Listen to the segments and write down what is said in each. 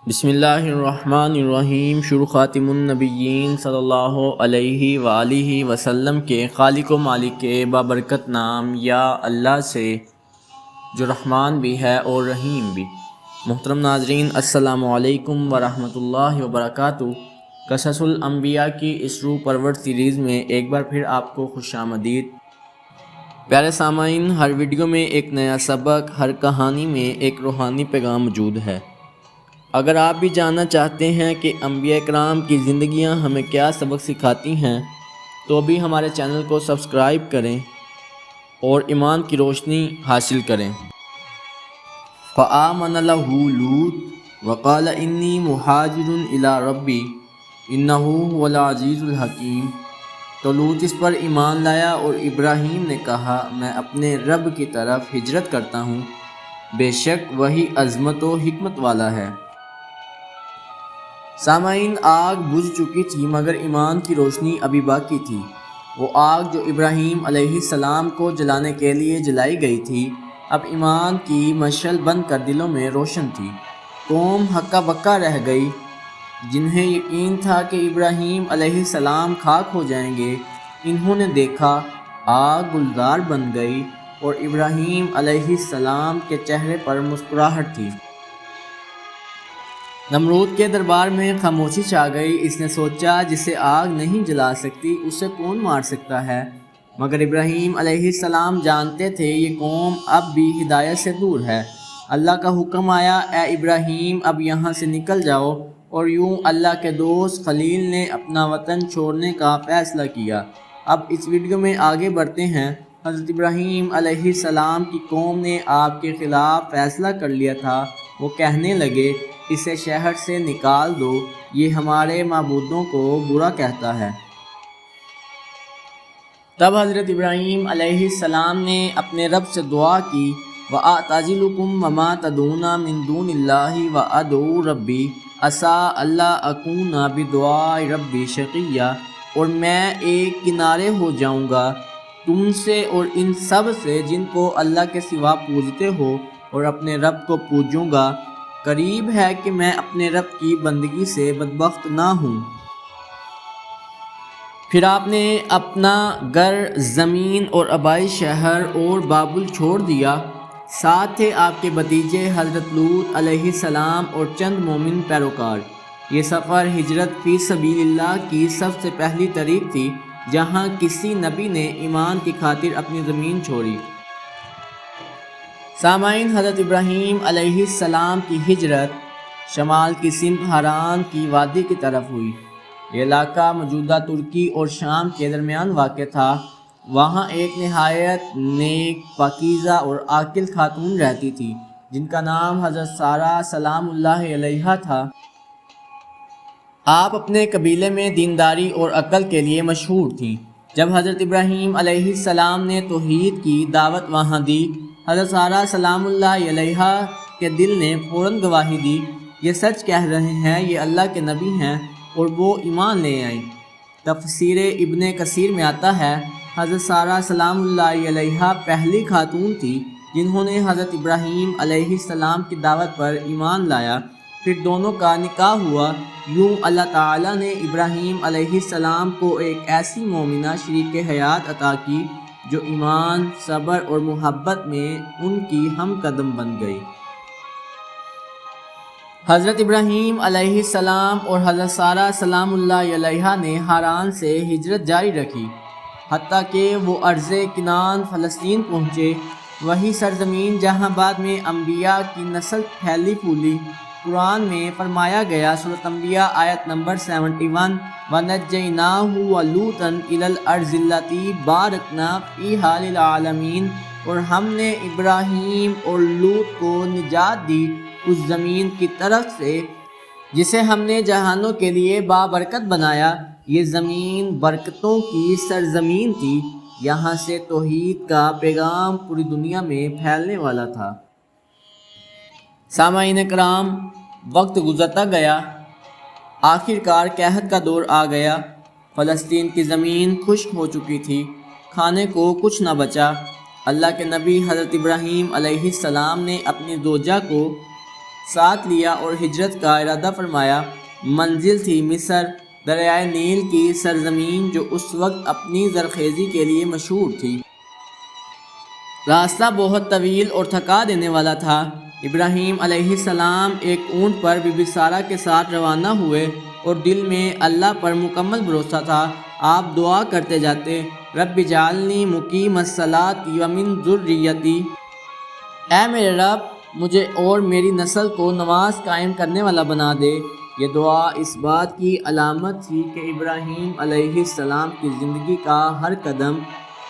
بسم اللہ الرحمن الرحیم. شروع خاتم النبیین صلی اللہ علیہ وآلہ وسلم کے خالق و مالک کے بابرکت نام یا اللہ سے جو رحمان بھی ہے اور رحیم بھی. محترم ناظرین، السلام علیکم ورحمۃ اللہ وبرکاتہ. قصص الانبیاء کی اس روح پرور سیریز میں ایک بار پھر آپ کو خوش آمدید. پیارے سامعین، ہر ویڈیو میں ایک نیا سبق، ہر کہانی میں ایک روحانی پیغام موجود ہے. اگر آپ بھی جاننا چاہتے ہیں کہ انبیاء کرام کی زندگیاں ہمیں کیا سبق سکھاتی ہیں تو ابھی ہمارے چینل کو سبسکرائب کریں اور ایمان کی روشنی حاصل کریں. فآمن لہ لوط وقال انی مہاجر الی ربی انہ هو العزیز الحکیم. تو لوط اس پر ایمان لایا اور ابراہیم نے کہا میں اپنے رب کی طرف ہجرت کرتا ہوں، بے شک وہی عظمت و حکمت والا ہے. سامعین، آگ بجھ چکی تھی مگر ایمان کی روشنی ابھی باقی تھی. وہ آگ جو ابراہیم علیہ السلام کو جلانے کے لیے جلائی گئی تھی اب ایمان کی مشعل بن کر دلوں میں روشن تھی. قوم ہکا بکا رہ گئی. جنہیں یقین تھا کہ ابراہیم علیہ السلام خاک ہو جائیں گے، انہوں نے دیکھا آگ گلزار بن گئی اور ابراہیم علیہ السلام کے چہرے پر مسکراہٹ تھی. نمرود کے دربار میں خاموشی چھا گئی. اس نے سوچا جسے آگ نہیں جلا سکتی اسے کون مار سکتا ہے؟ مگر ابراہیم علیہ السلام جانتے تھے یہ قوم اب بھی ہدایت سے دور ہے. اللہ کا حکم آیا، اے ابراہیم اب یہاں سے نکل جاؤ. اور یوں اللہ کے دوست خلیل نے اپنا وطن چھوڑنے کا فیصلہ کیا. اب اس ویڈیو میں آگے بڑھتے ہیں. حضرت ابراہیم علیہ السلام کی قوم نے آپ کے خلاف فیصلہ کر لیا تھا. وہ کہنے لگے اسے شہر سے نکال دو، یہ ہمارے معبودوں کو برا کہتا ہے. تب حضرت ابراہیم علیہ السلام نے اپنے رب سے دعا کی، وَأَعْتَزِلُكُمْ وَمَا تَدْعُونَ مِن دُونِ اللَّهِ وَأَدْعُو رَبِّي عَسَىٰ أَلَّا أَكُونَ بِدُعَاءِ رَبِّي شَقِيًّا. اور میں ایک کنارے ہو جاؤں گا تم سے اور ان سب سے جن کو اللہ کے سوا پوجتے ہو، اور اپنے رب کو پوجوں گا. قریب ہے کہ میں اپنے رب کی بندگی سے بدبخت نہ ہوں. پھر آپ نے اپنا گھر، زمین اور آبائی شہر اور بابل چھوڑ دیا. ساتھ تھے آپ کے بھتیجے حضرت لوط علیہ السلام اور چند مومن پیروکار. یہ سفر ہجرت فی سبیل اللہ کی سب سے پہلی تاریخ تھی جہاں کسی نبی نے ایمان کی خاطر اپنی زمین چھوڑی. سامعین، حضرت ابراہیم علیہ السلام کی ہجرت شمال کی سمت ہاران کی وادی کی طرف ہوئی. یہ علاقہ موجودہ ترکی اور شام کے درمیان واقع تھا. وہاں ایک نہایت نیک، پاکیزہ اور عاقل خاتون رہتی تھی جن کا نام حضرت سارہ سلام اللہ علیہا تھا. آپ اپنے قبیلے میں دینداری اور عقل کے لیے مشہور تھیں. جب حضرت ابراہیم علیہ السلام نے توحید کی دعوت وہاں دی، حضرت سارہ سلام اللہ علیہا کے دل نے فوراً گواہی دی، یہ سچ کہہ رہے ہیں، یہ اللہ کے نبی ہیں، اور وہ ایمان لے آئیں. تفسیر ابن کثیر میں آتا ہے حضرت سارہ سلام اللہ علیہا پہلی خاتون تھی جنہوں نے حضرت ابراہیم علیہ السلام کی دعوت پر ایمان لایا. پھر دونوں کا نکاح ہوا. یوں اللہ تعالیٰ نے ابراہیم علیہ السلام کو ایک ایسی مومنہ شریک حیات عطا کی جو ایمان، صبر اور محبت میں ان کی ہم قدم بن گئی. حضرت ابراہیم علیہ السلام اور حضرت سارہ سلام اللہ علیہا نے ہاران سے ہجرت جاری رکھی حتیٰ کہ وہ ارض کنعان فلسطین پہنچے، وہی سرزمین جہاں بعد میں انبیاء کی نسل پھیلی پھولی. قرآن میں فرمایا گیا، سورۃ انبیاء آیت نمبر 71، وَنَجَّيْنَاهُ وَلُوطًا إِلَى الْأَرْضِ الَّتِي بَارَكْنَا فِيهَا لِلْعَالَمِينَ. اور ہم نے ابراہیم اور لوط کو نجات دی اس زمین کی طرف سے جسے ہم نے جہانوں کے لیے بابرکت بنایا. یہ زمین برکتوں کی سرزمین تھی، یہاں سے توحید کا پیغام پوری دنیا میں پھیلنے والا تھا. سامعین کرام، وقت گزرتا گیا. آخر کار قحط کا دور آ گیا. فلسطین کی زمین خشک ہو چکی تھی، کھانے کو کچھ نہ بچا. اللہ کے نبی حضرت ابراہیم علیہ السلام نے اپنی زوجہ کو ساتھ لیا اور ہجرت کا ارادہ فرمایا۔ منزل تھی مصر، دریائے نیل کی سرزمین جو اس وقت اپنی زرخیزی کے لیے مشہور تھی۔ راستہ بہت طویل اور تھکا دینے والا تھا۔ ابراہیم علیہ السلام ایک اونٹ پر بی بی سارہ کے ساتھ روانہ ہوئے اور دل میں اللہ پر مکمل بھروسہ تھا۔ آپ دعا کرتے جاتے، رب اجعلنی مقیم الصلاۃ ومن ذریتی، اے میرے رب مجھے اور میری نسل کو نماز قائم کرنے والا بنا دے۔ یہ دعا اس بات کی علامت تھی کہ ابراہیم علیہ السلام کی زندگی کا ہر قدم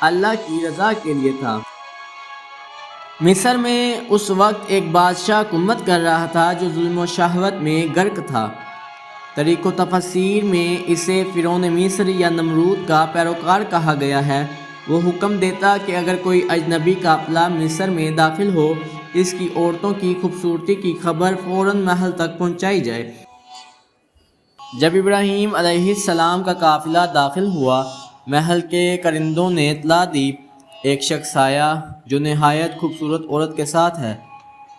اللہ کی رضا کے لیے تھا۔ مصر میں اس وقت ایک بادشاہ حکومت کر رہا تھا جو ظلم و شہوت میں غرق تھا۔ طریق و تفسیر میں اسے فرعون مصر یا نمرود کا پیروکار کہا گیا ہے۔ وہ حکم دیتا کہ اگر کوئی اجنبی قافلہ مصر میں داخل ہو، اس کی عورتوں کی خوبصورتی کی خبر فوراً محل تک پہنچائی جائے۔ جب ابراہیم علیہ السلام کا قافلہ داخل ہوا، محل کے کرندوں نے اطلاع دی، ایک شخص آیا جو نہایت خوبصورت عورت کے ساتھ ہے۔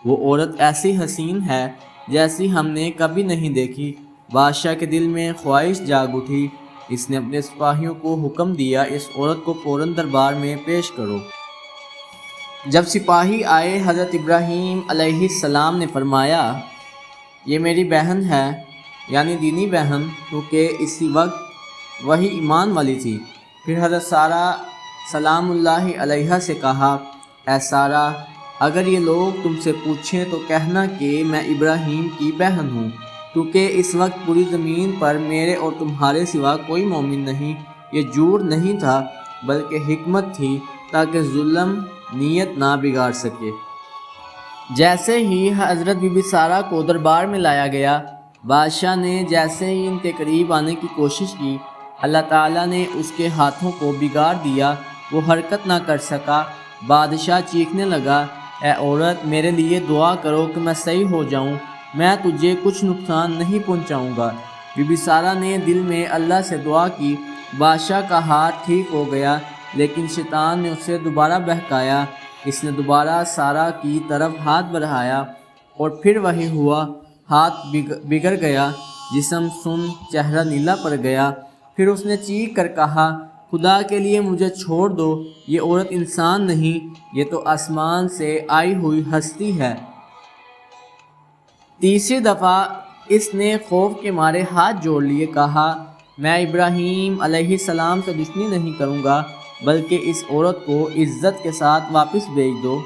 وہ عورت ایسی حسین ہے جیسی ہم نے کبھی نہیں دیکھی۔ بادشاہ کے دل میں خواہش جاگ اٹھی۔ اس نے اپنے سپاہیوں کو حکم دیا، اس عورت کو فوراً دربار میں پیش کرو۔ جب سپاہی آئے، حضرت ابراہیم علیہ السلام نے فرمایا، یہ میری بہن ہے، یعنی دینی بہن، کیونکہ اسی وقت وہی ایمان والی تھی۔ پھر حضرت سارہ سلام اللہ علیہا سے کہا، اے سارہ، اگر یہ لوگ تم سے پوچھیں تو کہنا کہ میں ابراہیم کی بہن ہوں، کیونکہ اس وقت پوری زمین پر میرے اور تمہارے سوا کوئی مومن نہیں۔ یہ جھوٹ نہیں تھا بلکہ حکمت تھی تاکہ ظلم نیت نہ بگاڑ سکے۔ جیسے ہی حضرت بی بی سارہ کو دربار میں لایا گیا، بادشاہ نے جیسے ہی ان کے قریب آنے کی کوشش کی، اللہ تعالیٰ نے اس کے ہاتھوں کو بگاڑ دیا، وہ حرکت نہ کر سکا۔ بادشاہ چیخنے لگا، اے عورت، میرے لیے دعا کرو کہ میں صحیح ہو جاؤں، میں تجھے کچھ نقصان نہیں پہنچاؤں گا۔ بی بی سارہ نے دل میں اللہ سے دعا کی، بادشاہ کا ہاتھ ٹھیک ہو گیا، لیکن شیطان نے اسے دوبارہ بہکایا۔ اس نے دوبارہ سارہ کی طرف ہاتھ بڑھایا اور پھر وہی ہوا، ہاتھ بگڑ گیا، جسم سن، چہرہ نیلا پڑ گیا۔ پھر اس نے چیخ کر کہا، خدا کے لیے مجھے چھوڑ دو، یہ عورت انسان نہیں، یہ تو آسمان سے آئی ہوئی ہستی ہے۔ تیسری دفعہ اس نے خوف کے مارے ہاتھ جوڑ لیے، کہا، میں ابراہیم علیہ السلام سے دشمنی نہیں کروں گا، بلکہ اس عورت کو عزت کے ساتھ واپس بھیج دو۔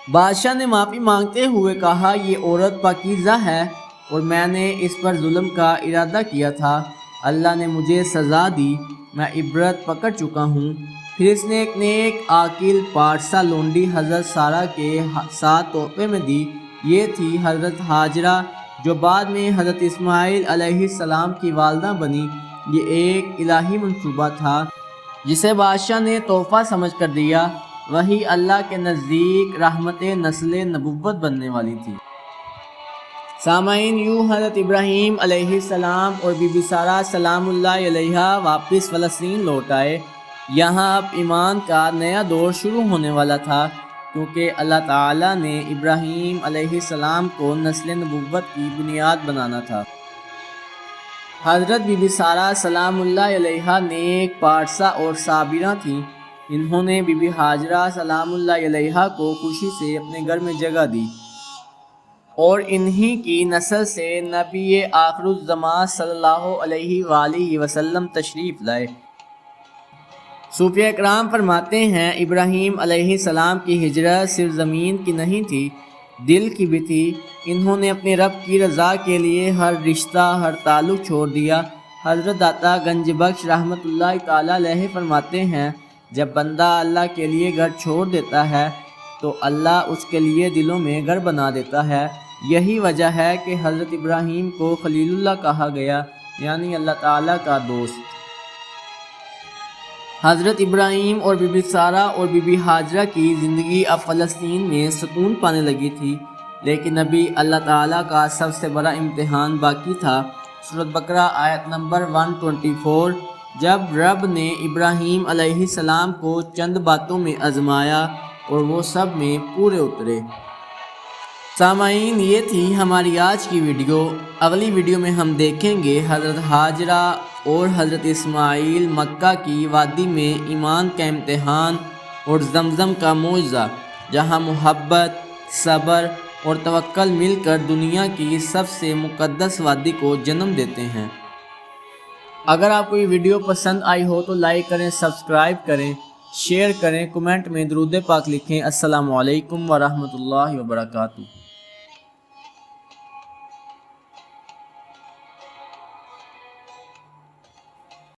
بادشاہ نے معافی مانگتے ہوئے کہا، یہ عورت پاکیزہ ہے اور میں نے اس پر ظلم کا ارادہ کیا تھا، اللہ نے مجھے سزا دی، میں عبرت پکڑ چکا ہوں۔ پھر اس نے ایک نیک عاقل پارسا لونڈی حضرت سارہ کے ساتھ تحفے میں دی۔ یہ تھی حضرت ہاجرہ جو بعد میں حضرت اسماعیل علیہ السلام کی والدہ بنی۔ یہ ایک الہی منصوبہ تھا جسے بادشاہ نے تحفہ سمجھ کر دیا، وہی اللہ کے نزدیک رحمت نسل نبوت بننے والی تھی۔ سامعین، یوں حضرت ابراہیم علیہ السلام اور بی بی سارہ سلام اللہ علیہا واپس فلسطین لوٹ آئے۔ یہاں اب ایمان کا نیا دور شروع ہونے والا تھا، کیونکہ اللہ تعالیٰ نے ابراہیم علیہ السلام کو نسل نبوت کی بنیاد بنانا تھا۔ حضرت بی بی سارہ سلام اللہ علیہا نیک پارسا اور صابرہ تھیں۔ انہوں نے بی بی ہاجرہ سلام اللہ علیہا کو خوشی سے اپنے گھر میں جگہ دی اور انہی کی نسل سے نبی آخر الزمان صلی اللہ علیہ وآلہ وسلم تشریف لائے۔ صوفیہ اکرام فرماتے ہیں، ابراہیم علیہ السلام کی ہجرت صرف زمین کی نہیں تھی، دل کی بھی تھی۔ انہوں نے اپنے رب کی رضا کے لیے ہر رشتہ، ہر تعلق چھوڑ دیا۔ حضرت داتا گنج بخش رحمۃ اللہ تعالیٰ علیہ فرماتے ہیں، جب بندہ اللہ کے لیے گھر چھوڑ دیتا ہے تو اللہ اس کے لیے دلوں میں گھر بنا دیتا ہے۔ یہی وجہ ہے کہ حضرت ابراہیم کو خلیل اللہ کہا گیا، یعنی اللہ تعالیٰ کا دوست۔ حضرت ابراہیم اور بی بی سارہ اور بی بی ہاجرہ کی زندگی اب فلسطین میں سکون پانے لگی تھی، لیکن ابھی اللہ تعالیٰ کا سب سے بڑا امتحان باقی تھا۔ سورۃ بقرہ آیت نمبر 124۔ جب رب نے ابراہیم علیہ السلام کو چند باتوں میں آزمایا اور وہ سب میں پورے اترے۔ سامعین، یہ تھی ہماری آج کی ویڈیو۔ اگلی ویڈیو میں ہم دیکھیں گے حضرت ہاجرہ اور حضرت اسماعیل مکہ کی وادی میں ایمان کا امتحان اور زمزم کا معجزہ، جہاں محبت، صبر اور توکل مل کر دنیا کی سب سے مقدس وادی کو جنم دیتے ہیں۔ اگر آپ کو یہ ویڈیو پسند آئی ہو تو لائک کریں، سبسکرائب کریں، شیئر کریں، کمنٹ میں درود پاک لکھیں۔ السلام علیکم ورحمۃ اللہ وبرکاتہ۔